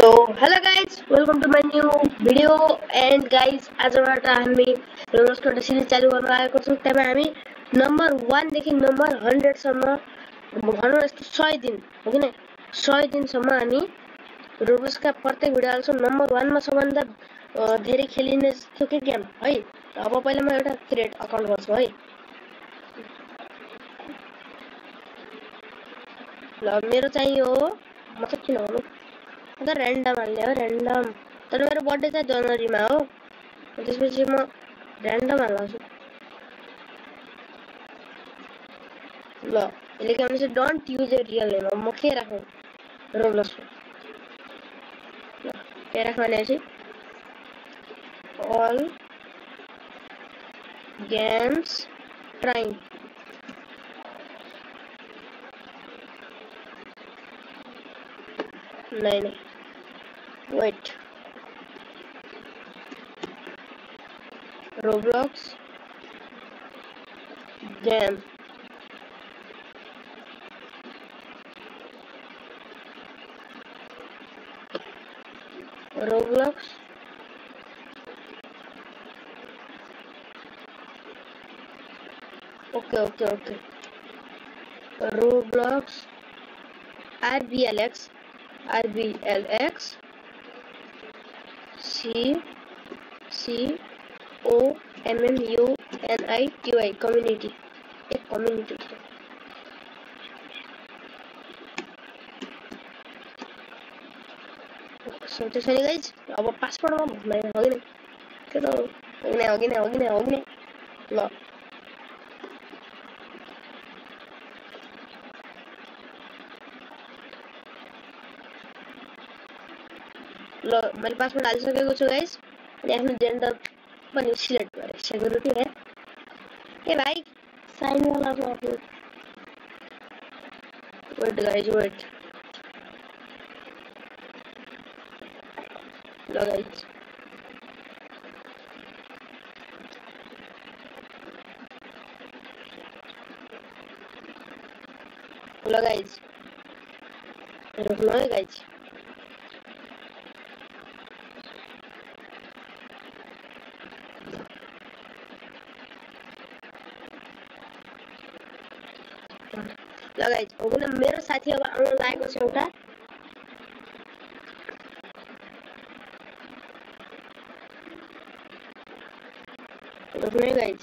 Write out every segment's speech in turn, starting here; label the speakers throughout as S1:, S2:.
S1: So, hello guys, welcome to my new video and guys आजबाट हामी रोबोट्सको एउटा series चालु गर्न आएको छौँ। त्यसमा हामी नम्बर 1 देखि नम्बर 100 सम्म भनौँ यस्तो 100 दिन हो किन 100 दिनसम्म हामी रोबोट्सका प्रत्येक भिडियो हाल्छौँ। नम्बर 1 मा सबभन्दा धेरै खेलिने थियो के गेम है। अब पहिला म एउटा क्रिएट अकाउन्ट गर्छु है। ल मेरो चाहिँ यो म चाहिँ किन भन्नु अगर र्यान्डम हाल्ने हो र्यान्डम तर मेरो बर्थडे चाहिँ जनवरीमा हो त्यसपछि म र्यान्डम हाल्छु। ल यसले के भन्छ don't use a real name म के राखौँ रोब्लक्स के राख्नु भनेपछि अल गेम्स ट्राइङ नहीं wait Roblox game Roblox okay Roblox RBLX COMMUNITY community एक community सोचे छैन गाइज अब पासवर्डमा भन्दैन हो कि के त हो कि ल ल मैले पासवर्ड हालिसकेको छु गाइज अनि आफ्नो जेन्डर पनि सिलेक्ट गरेँ सेक्युरिटी है ए भाइ साइन वाला गर्नु वेट गाइज वेट ल गाइज रोक्नु है गाइज लगाइज हो किन मेरो साथी अब आउन लागेको छ एउटा रोक्नु गाइज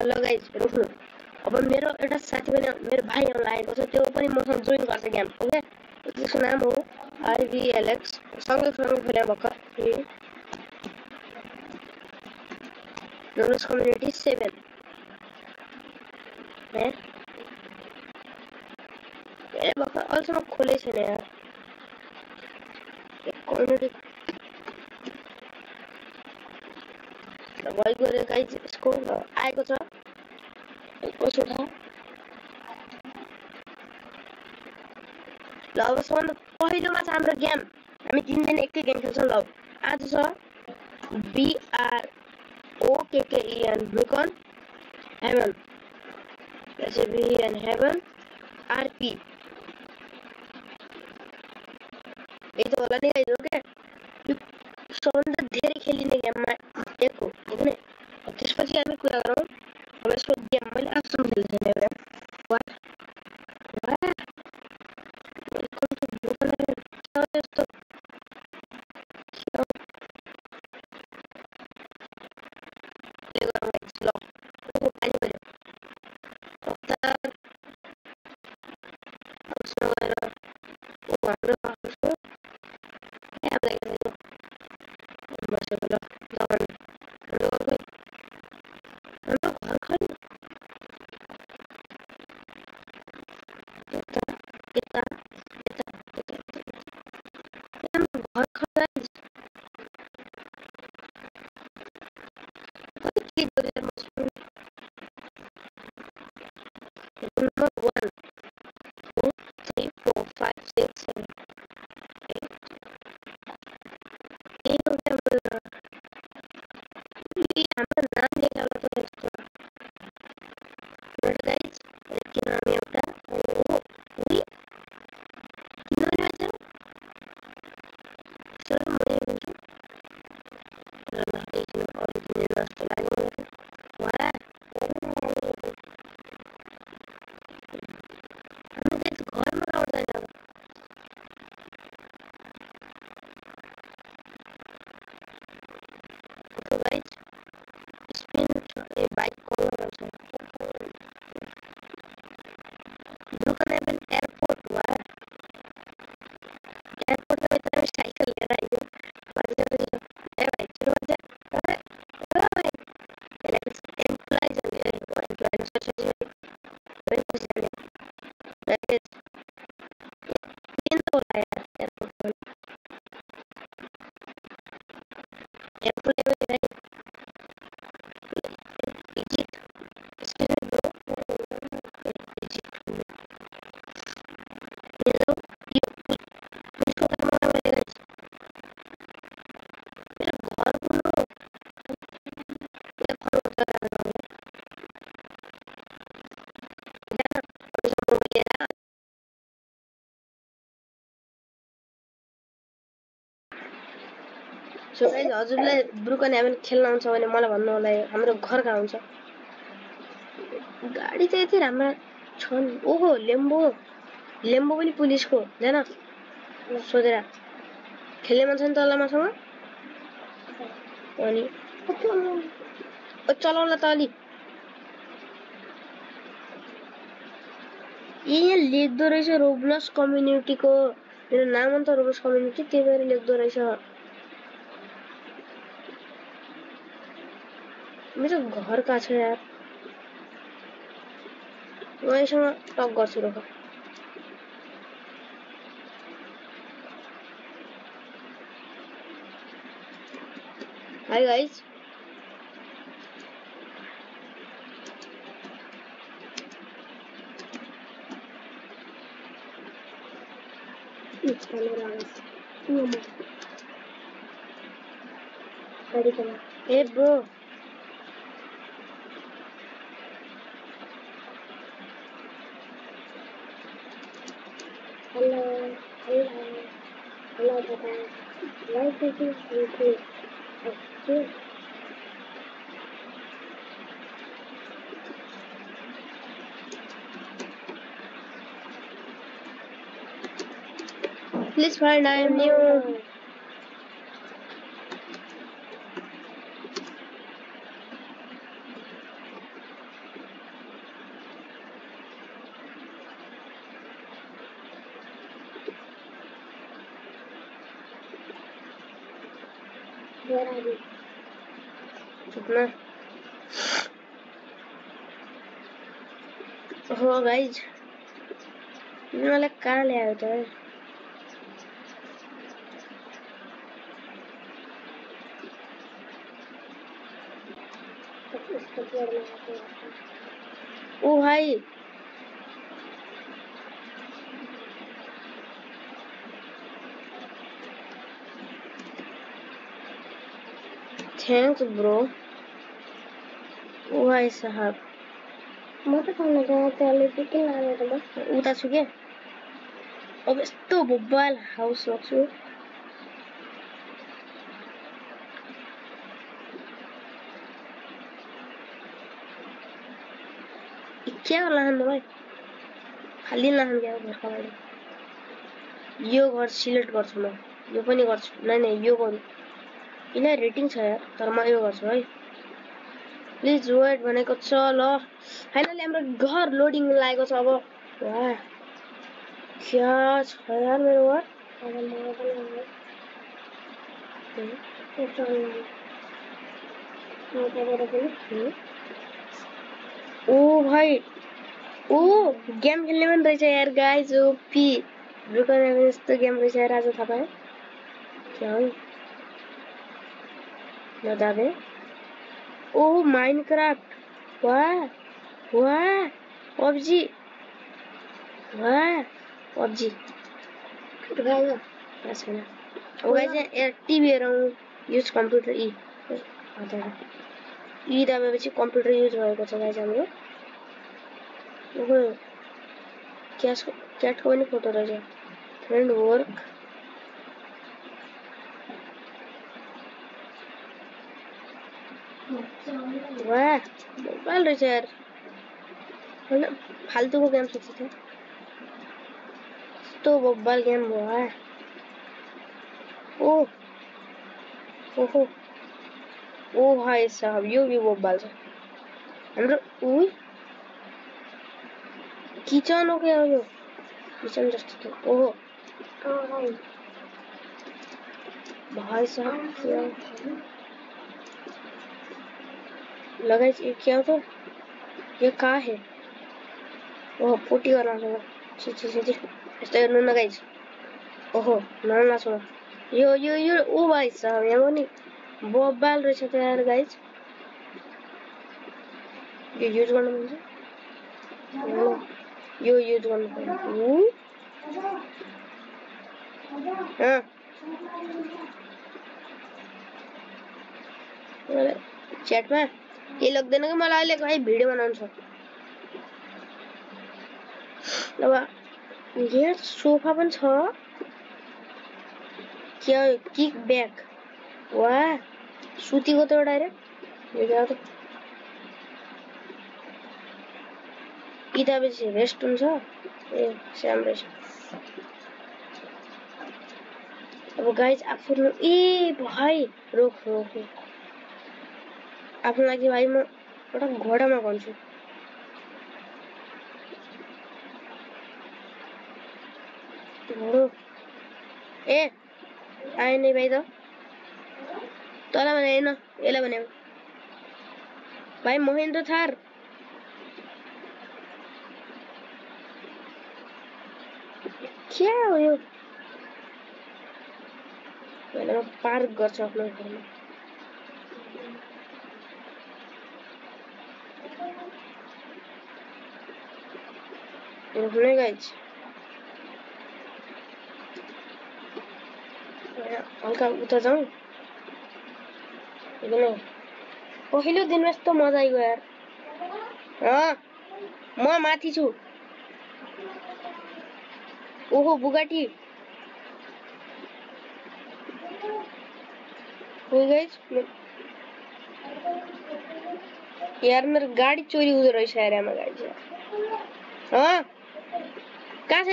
S1: ल गाइज रोक्नु अब मेरो एउटा साथी पनि मेरो भाइ आउन लागेको छ त्यो पनि मसँग जोइन गर्छ गेम ओके त्यसको नाम हो RBLX सँगै खेले भर्खर रोबोट्स कम्युनिटी 7 ए भर्खर अहिलेसम्म खोलै छैन यार कम्युनिटी भइगयो रे गाइज यसको आएको छ कसो थाहा ल अब सबभन्दा पहिलोमा छ हाम्रो गेम हामी 3 दिन एकै गेम खेल्छौँ। ल आज छ BROKKEN broken heaven heaven RP यही त होला नि गाइज ओके यो सबभन्दा धेरै खेलिने गेममा एक हो होइन त्यसपछि हामी कुरा गरौँ अब यसको गेम मैले आफूसँग खेल्दैछु एउटा Number 1, 2, 3, 4, 5, 6, 7, 8. सो गाइस हजुरलाई ब्रुकन हेभन खेल्न आउँछ भने मलाई भन्नु होला हाम्रो घर कहाँ हुन्छ गाडी चाहिँ यति राम्रा छन् ओहो लेम्बो पनि पुलिसको हैन सोधेर खेल्ने मन छ नि तँलाई मसँग अनि चलाउला त अलि यहाँ लेख्दो रहेछ रोब्लक्स कम्युनिटीको मेरो नाम अन्त रोब्लक्स कम्युनिटी त्यही भएर लेख्दो रहेछ मेरो घर कहाँ छ यार मैसँग टक गर्छु रोक hi guys Hey bro. Hello. Papa. Life is okay. Okay. Please find I am new. Where are you? Chupna. Oh guys, मैं कहाँ ले आया था? ओ भाई थैंक्स ब्रो ओ भाई साहब म त खाना गए त्यसले के के लाने त बस उता छु के अब यस्तो मोबाइल हाउस सक्छु क्या लान भाइ खाली लान क्या घर यो घर सिलेक्ट गर्छु म यो पनि गर्छु नै यो गर्नु इना रेटिङ छ यार तर म यो गर्छु है प्लिज वेट भनेको छ ल फाइनली हाम्रो घर लोडिङ लागेको छ अब वाह क्या छ यार मेरो घर अब म पनि ओ भाइ ओ गेम खेल्ने पनि रहेछ यार गाइज ओपी ब्रुकन हेभन यस्तो गेम रहेछ यार आज थाहा पाएँ क्या हो नदाबे ओ माइनक्राफ्ट वाह वाह पबजी वाह पबजी गाइज बस हैन ओ गाइज यार टिभी हेरौँ युज कम्प्युटर ई दाबेपछि कम्प्युटर युज भएको छ गाइज हाम्रो ओहो क्याटको पनि फोटो रहेछ फ्रेन्ड वर्क वाह मोबाइल रहेछ यार होइन फाल्तुको गेम सोच्छु थियो यस्तो मोबाइल गेम वाह ओ ओहो ओ भाइ साहब यो भी मोबाइल छ हाम्रो उही किचन हो क्या यो किचन जस्तो त ओहो भाइ साहब लगाइस ये क्या हो तो ये कहाँ है? ओह पोटी वाला है। ची ची ची ची यस्तो हेर्नु न गाइज। ओहो नराम्रो छ। यो ओ भाइ साहब यहाँ पनि बब्बाल रहेछ त यार गाइज। यो युज गर्नु मिल्छ? यो युज गर्नु पर्छ। च्याटमा के लाग्दैन कि मलाई अहिले खै भिडियो बनाउनु छ। अब यहाँ सोफा पनि छ। क्या किक ब्याक वाह सुतीको त डाइरेक्ट यो त किताबेपछि रेस्ट हुन्छ। ए स्याम रहेछ। अब गाइज आफ्नो ए भाइ रोक रोक आफ्नो लागि भाइ म एउटा घोडामा भन्छु। घोडो ए आए नि भाइ त तँलाई भने होइन यसलाई भने भाइ महेन्द्र थार क्या हो यो? म पार्क गर्छु आफ्नो घरमा। रुक्ने गाइज हल्का उता जाउँ। पहिलो दिनमा यस्तो मजा आइगयो यार। म माथि छु। ओहो बुगाटी गाइज यार मेरो गाडी चोरी हुँदो रहेछ यार आमा गाइज। कहाँ छ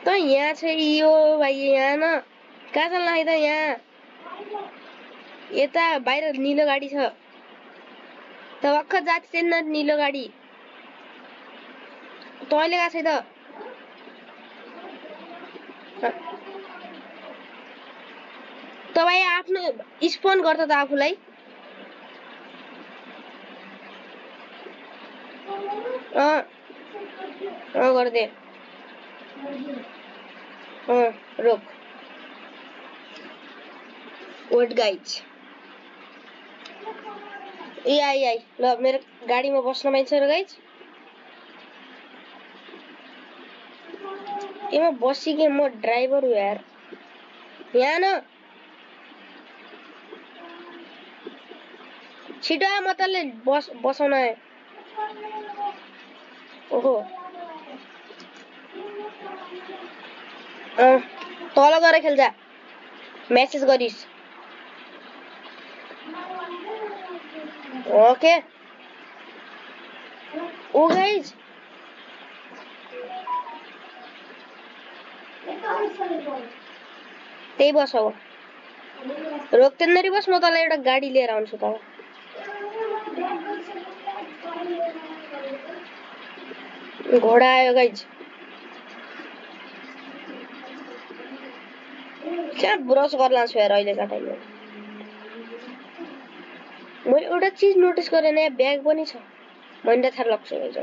S1: त यहाँ छ यो भाइ यहाँ न कहाँ चल्न त यहाँ यता बाहिर नीलो गाडी छ त भर्खर जाति छैन नीलो गाडी तैँले गएको छ त भाइ आफ्नो स्पोन गर्छ त आफूलाई। गर्दे रोक वेट गाइज ए आई ल मेरो गाडीमा बस्न पाइन्छ र गाइज। म बसिके म ड्राइभर हो यार यहाँ न छिटो आ म तँलाई बसाउन आएँ। ओहो तल गएर खेल्छ मेसेज गरिस् ओके। ओ गाइज त्यही बस हो रोक्दैन रे बस म तँलाई एउटा गाडी लिएर आउँछु त। घोडा आयो गाइज क्या ब्रस गर्ला छु यार अहिलेका टाइममा। मैले एउटा चिज नोटिस गरेँ नयाँ ब्याग पनि छ महेन्द्र थार लाग्छ गाइज।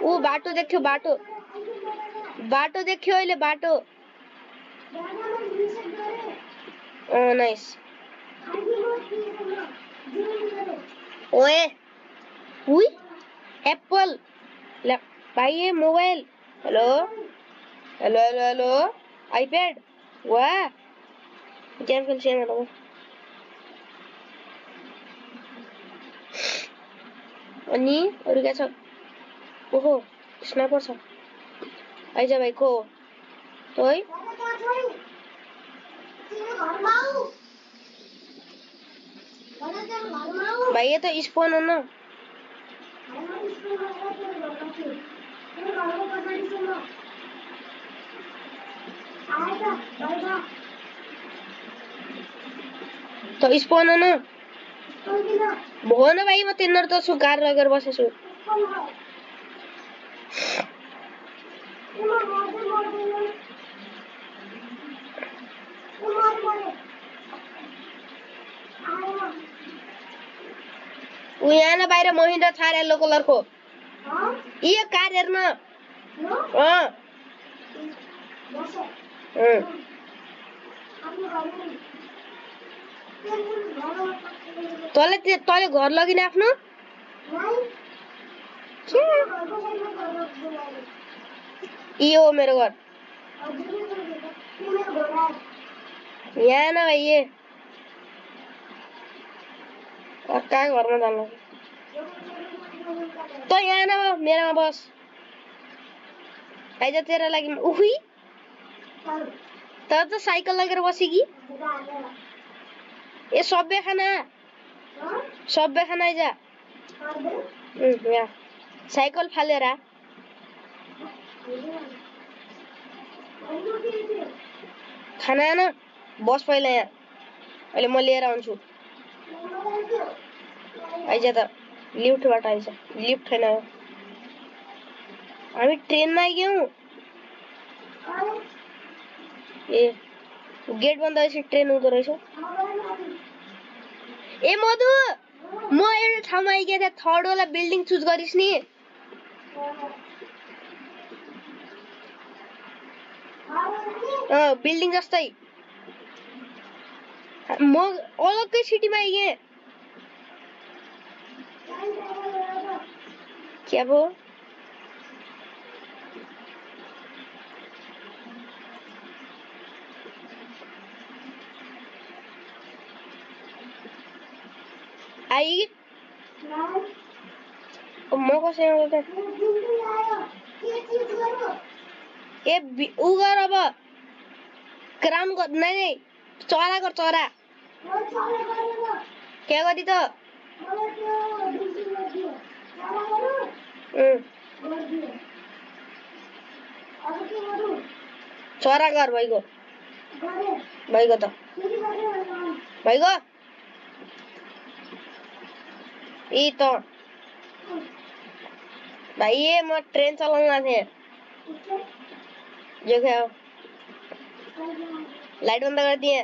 S1: ऊ बाटो देख्यो बाटो देख्यो अहिले बाटो नाइस ओए उई एप्पल भाइ mobile hello hello hello hello iPad वाह गेम खेल्छ यहाँ अनि अरू क्या छ? ओहो स्नाइपर छ आइज भाइ को तै भाइ ये त स्पोन हो न त स्पोन हो न भयो न भाइ म तिनीहरू त छु कार लगेर बसेछु। ऊ यहाँ न बाहिर महिन्द्रा थार येल्लो कलरको यो कार हेर्न तले घर लगिन आफ्नो यो मेरो घर यहाँ न भाइ ये कहाँ घरमा जानु त यहाँ न मेरोमा बस आइज तेरा लागि उही त साइकल लगेर बसी कि ए सबै खाना आइज यहाँ साइकल फालेर खाना न बस पहिला यहाँ अहिले म लिएर आउँछु आइज त लिफ्टबाट आइज लिफ्ट छैन हामी ट्रेनमा आइगयौँ ए गेट बन्द भएपछि ट्रेन हुँदो रहेछ ए मधु म एउटा ठाउँमा आइगएँ त्यहाँ थर्ड वाला बिल्डिङ चुज गरिस् नि बिल्डिङ जस्तै म अलग्गै सिटीमा आइगएँ क्या भो आई म कसैमा ए उ गर अब क्राउन गर नै चरा गर चरा क्या गरी त चरा गर भइगयो त भइगयो यी त भाइ ये म ट्रेन चलाउन थिएँ जो क्या लाइट बंद कर दिए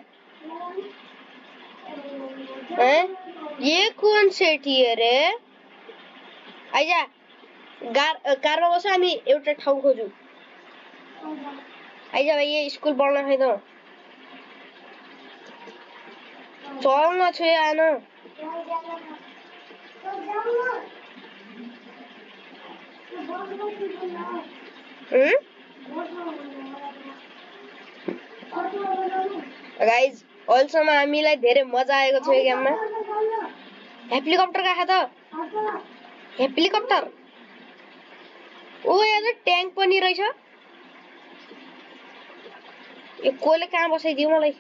S1: हैं ये कौन सेठी है रे आइजा कारमा बस हामी एउटा ठाउँ खोजु आइजा भाइ ये स्कुल पढ्न खै त चल्न छु आन गाइज अहिलेसम्म हामीलाई धेरै मजा आएको छ यो गेममा हेलिकप्टर कहाँ त हेलिकप्टर ओ यहाँ त ट्याङ्क पनि रहेछ यो कोले कहाँ बसाइदियो मलाई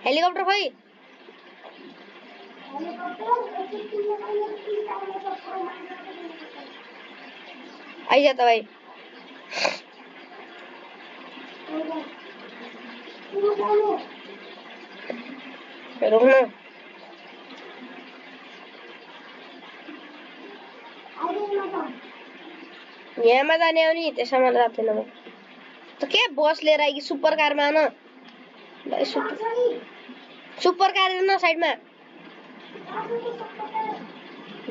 S1: हेलिकप्टर खै आइज त भाइ रुक्न यहाँमा जाने हो नि त्यसमा जाँदैन म त के बस लिएर आइकी सुपर कारमा आउन सुपर कार हेर्न साइडमा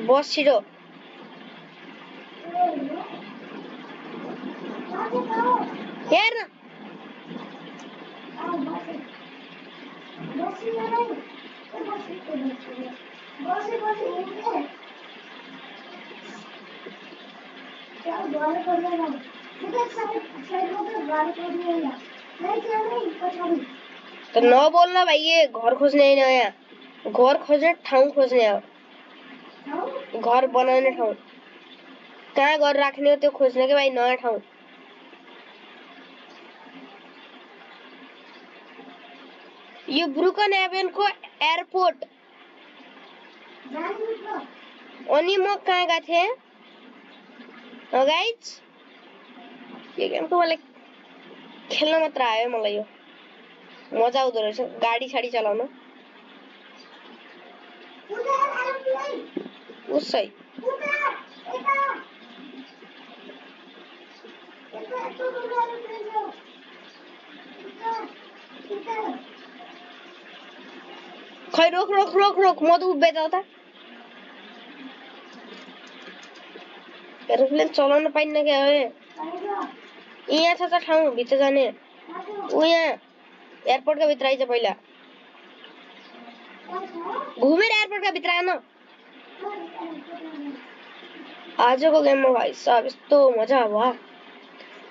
S1: बस छिटो हेर्न त नबोल्न भाइ ये घर खोज्ने होइन यहाँ घर खोज्ने ठाउँ खोज्ने हो घर बनाउने ठाउँ कहाँ घर राख्ने हो त्यो खोज्ने के भाइ नयाँ ठाउँ यो ब्रुकन एभेनको एयरपोर्ट अनि म कहाँ गएको थिएँ गाइज यो गेम त मलाई खेल्न मात्र आयो मलाई यो मजा आउँदो रहेछ गाडी साडी चलाउन उसै खै रोक रोक रोक रोक म त उभिएर त एरोप्लेन चलाउन पाइन्न क्या है यहाँ छ त ठाउँ भित्र जाने उ यहाँ एयरपोर्टका भित्र आइज पहिला घुमेर एयरपोर्टका भित्र आउन आजको गेममा भाइ साहब यस्तो मजा भयो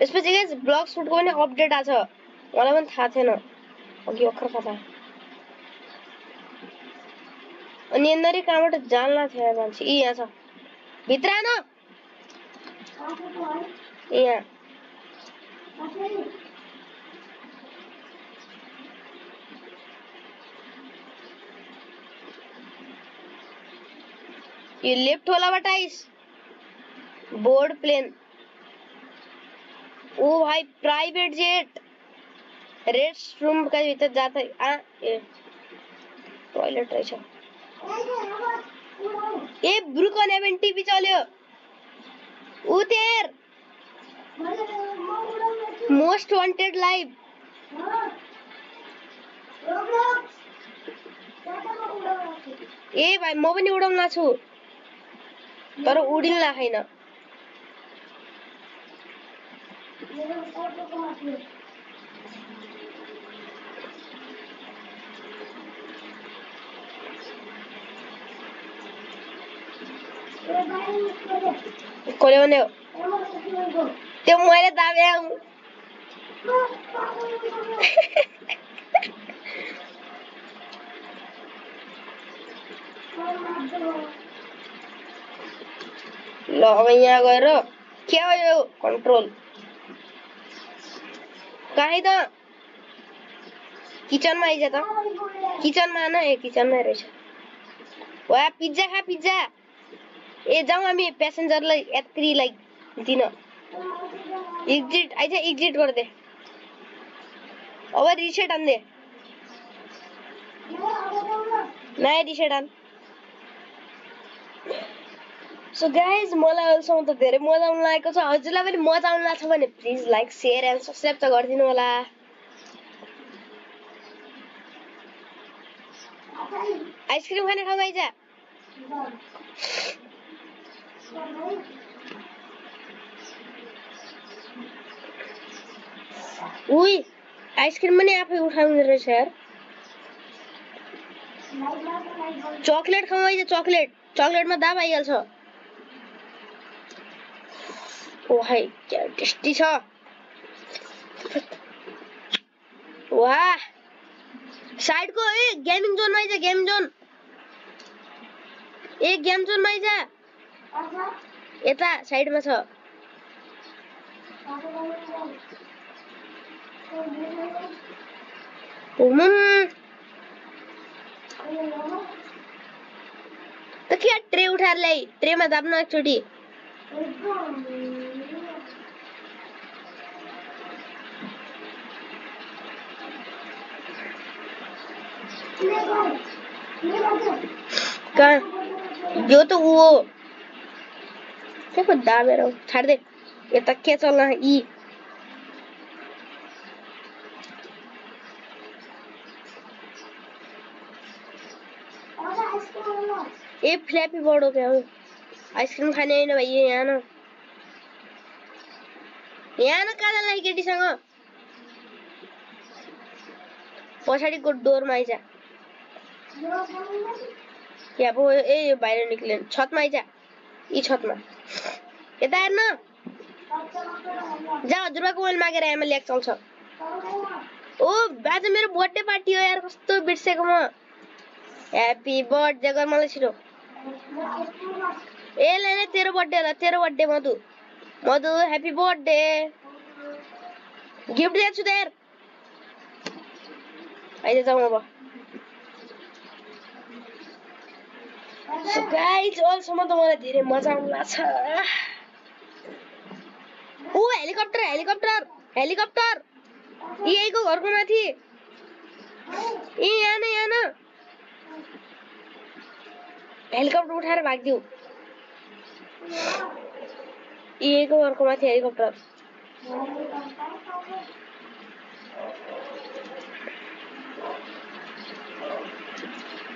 S1: यसपछि गाइस ब्लग सुटको पनि अपडेट आछ मलाई पनि थाहा थिएन अघि भर्खर थाहा भयो अनि यिनीहरु कहाँबाट जान्ला थियो मान्छे यहाँ छ भित्र आउन यहाँ ये लेफ्ट वाला बटाइस बोर्ड प्लेन ओ भाई प्राइवेट जेट रेस्ट रूम का भीतर जाता है ए टॉयलेट रहेछ ए ब्रुकन इभेन्ट टिभी चल्यो उ तेर मोस्ट वान्टेड लाइभ ए भाइ म पनि उडाउन छु तर उडिल्ला छैन कोल्याउने हो त्यो मैले दाबे ल अब यहाँ गएर के हो यो कन्ट्रोल कहाँ त किचनमा आइज त किचनमा आन ए किचनमा रहेछ वा पिज्जा खा पिज्जा ए जाऊ हामी प्यासेन्जरलाई यात्रीलाई दिन एक्जिट आइज एक्जिट गर्दे अब रिसेट आन्दे नयाँ रिसेट आन सो गाइज मलाई अहिलेसम्म त धेरै मजा आउन लागेको छ हजुरलाई पनि मजा आउन लाग्छ भने please like share and subscribe त गरिदिनु होला आइसक्रिम खाने ठाउँमा आइज उई आइसक्रिम पनि आफै उठाउने रहेछ यार चकलेट खाऊ आइज चकलेटमा दाब आइहाल्छ ओ हाय क्या टेस्टी छ वाह साइडको ए गेमिङ जोनमा आइज गेम जोन ए गेम जोनमा आइज यता साइडमा छ त के ट्रे उठाएर ल्याइ ट्रेमा दाब्न एकचोटि कहाँ यो त ऊ हो के पो दाबेर छाड दे यता के चल्न यी ए फ्ल्यापी बर्ड हो क्या हो आइसक्रिम खाने होइन भाइ यहाँ न काजालाई केटीसँग पछाडिको डोरमा आइज क्या पो ए यो बाहिर निक्लेन छतमा आइज यी छतमा यता हेर्न जा हजुरबाको मोबाइल मागेर आमा ल्याक चल्छ ओ बाजे मेरो बर्थडे पार्टी हो यार कस्तो बिर्सेको म ह्यापी बर्थडे गर मलाई छिटो ए ले तेरो बर्थडे होला तेरो बर्थडे मधु ह्यापी बर्थडे गिफ्ट दिएको छु त यार आइज जाउँ अब सो गाइज अहिलेसम्म त मलाई धेरै मजा आउनु लाग्छ ओ हेलिकप्टर यहीको घरको माथि ए यहाँ न हेलिकप्टर उठाएर भाग्दिउ यहीको घरको माथि हेलिकप्टर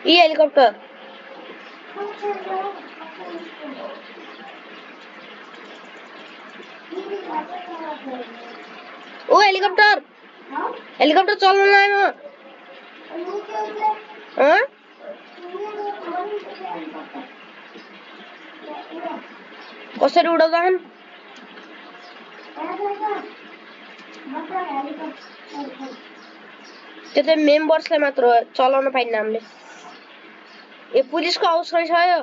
S1: ये हेलीकॉप्टर ओ हेलीकॉप्टर हेलीकॉप्टर चल्न लाग्यो हाँ कसरी उडाउँछन् त्यो त मेम्बर्सले मात्र चलाउन पाइन्न हामीले ए पुलिसको हाउस रहेछ यो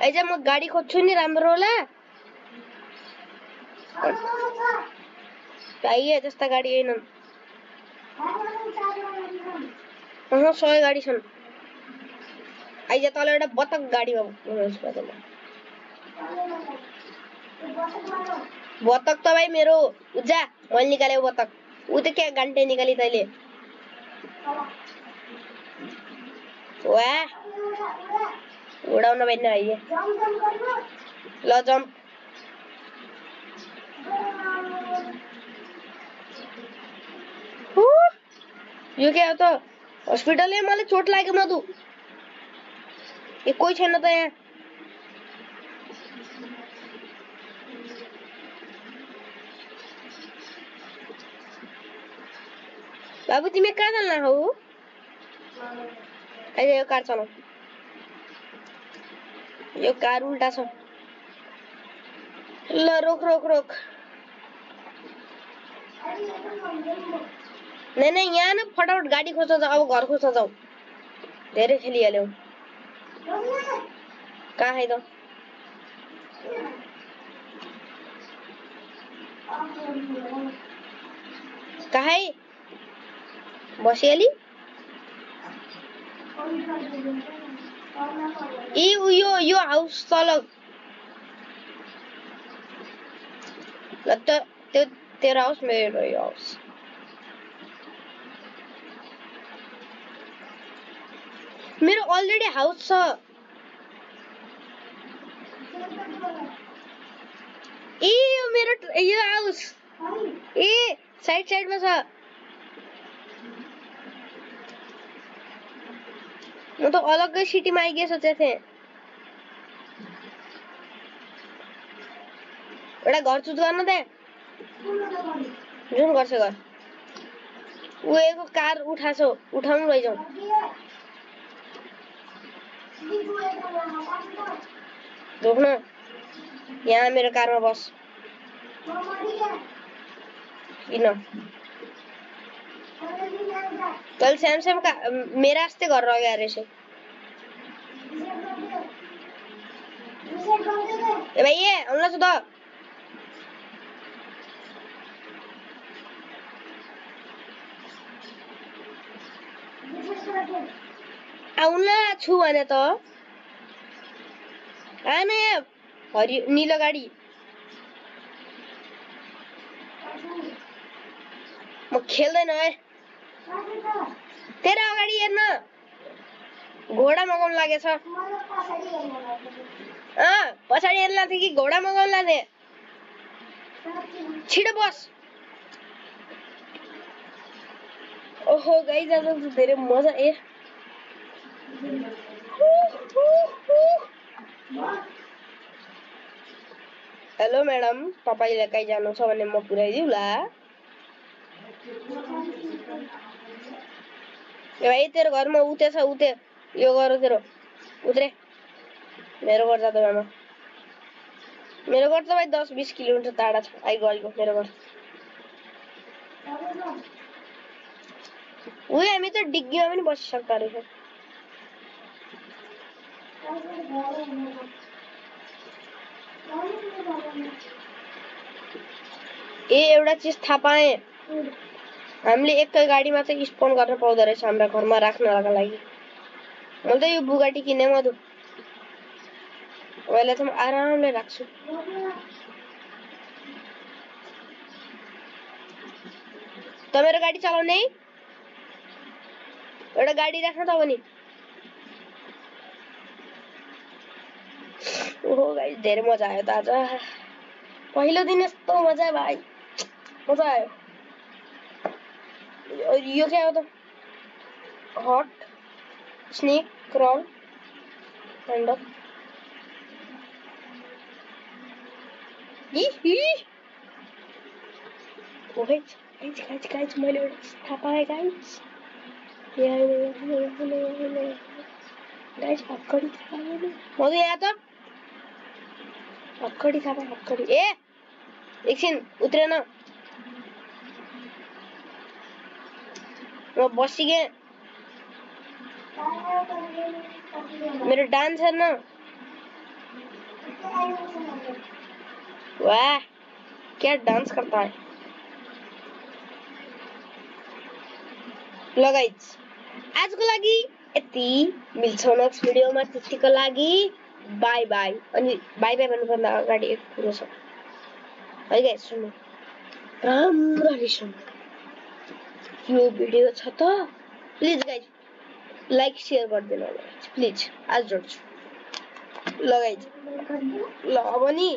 S1: आइज म गाडी खोज्छु नि राम्रो होला पाइए त्यस्ता गाडी हैनन् अह 100 गाडी छन् आइज तल एउटा बतक गाडीमा बतक त भाइ मेरो उजा मैले निकालेको बतक उ त क्या घन्टे निकाली तैले वाह उडाउन पाइन्न भाइ ल जम्प यो के हो त हस्पिटलले मलाई चोट लाग्यो मधु ए कोही छैन त यहाँ बाबु तिमी कहाँ जान्न हौ आइज यो कार चलाऊ यो कार उल्टा छ ल रोक रोक रोक नहीं यहाँ न फटाफट गाडी खोज्न जाऊ अब घर खोज्न जाऊ धेरै खेलिहाल्यौ कहाँ है त कहाँ है बसिहाली ए यो हाउस तल ल त त्यो तेरो हाउस मेरो यो हाउस मेरो अलरेडी हाउस छ ए यो मेरो यो हाउस ए साइडमा छ म त अलग्गै सिटीमा आइगे सोचेको थिएँ एउटा घर चुज गर्न दे जुन गर्छ घर उएको कार उठाछौ उठाउनु लैजाऊ रोक्न यहाँ मेरो कारमा बस किन कल सैमसंग का मेरा रास्ते घर रह गया रेसे ए भाई ये हमला सुधा आउला छु भने त आने हरि नीलो गाडी म खेल्दैन है तेरा अगाडि हेर्न घोडा मगाउन लागेछ पछाडि हेर्न थियो कि घोडा मगाउन लाने छिटो बस ओहो गाइस आज त धेरै मजा ए हेलो मैडम तपाईलाई कहीँ जानु छ भने म पुर्याइदिउला ए भाइ तेरो घरमा उते छ उते यो गर तेरो उत्रे मेरो घर जाँदा मामा मेरो घर त भाइ 10-20 किलोमिटर टाढा छ आइगो मेरो घर उही हामी त डिग्गीमा पनि बसिसक्दा रहेछ ए एउटा चीज थाहा पाएँ हामीले एकै गाडीमा चाहिँ स्पोन गर्न पाउँदो रहेछ हाम्रो घरमा राख्नका लागि मैले त यो बुगाटी किने मधु मैले त आरामले राख्छु त मेरो गाडी चलाउने एउटा गाडी राख्न त पनि ओहो गाइस धेरै मजा आयो त आज पहिलो दिन यस्तो मजा भाइ मजा आयो यो क्या हो त hot snake crawl kind of. Oh guys, मैले एउटा थाहा पाएँ guys. Guys, हक्कडी थाहा पाएँ मैले. मधु यहाँ त हक्कडी थाहा पाएँ हक्कडी. ए एकछिन उत्रेन म बसिगेँ. मेरो डान्स हेर्न. वाह क्या डांस करता है. ल गाइज आजको लागि यति. मिल्छौँ नेक्स्ट भिडियोमा. त्यतिको लागि बाई बाई. अनि बाई बाई भन्नुभन्दा अगाडि एक कुरो छ है गाइज, सुन्नु राम्ररी सुन्नु. यो भिडियो छ त प्लिज गाइज लाइक शेयर गरिदिनु होला प्लिज. आज जोड्छु ल गाइज. ल अब नि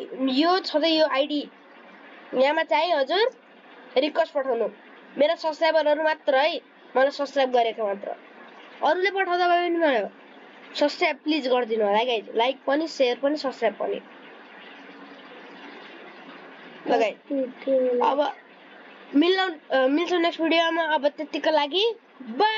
S1: यो छ त यो आइडी यहाँमा चाहिँ हजुर रिक्वेस्ट पठाउनु. मेरा सब्सक्राइबरहरू मात्र है, मलाई सब्सक्राइब गरेको मात्र. अरूले पठाउँदा पनि भयो. सब्सक्राइब प्लिज गरिदिनु होला गाइज. लाइक पनि शेयर पनि सब्सक्राइब पनि. ल गाइज अब मिल्छौँ नेक्स्ट भिडियोमा. अब त्यतिको लागि बाई.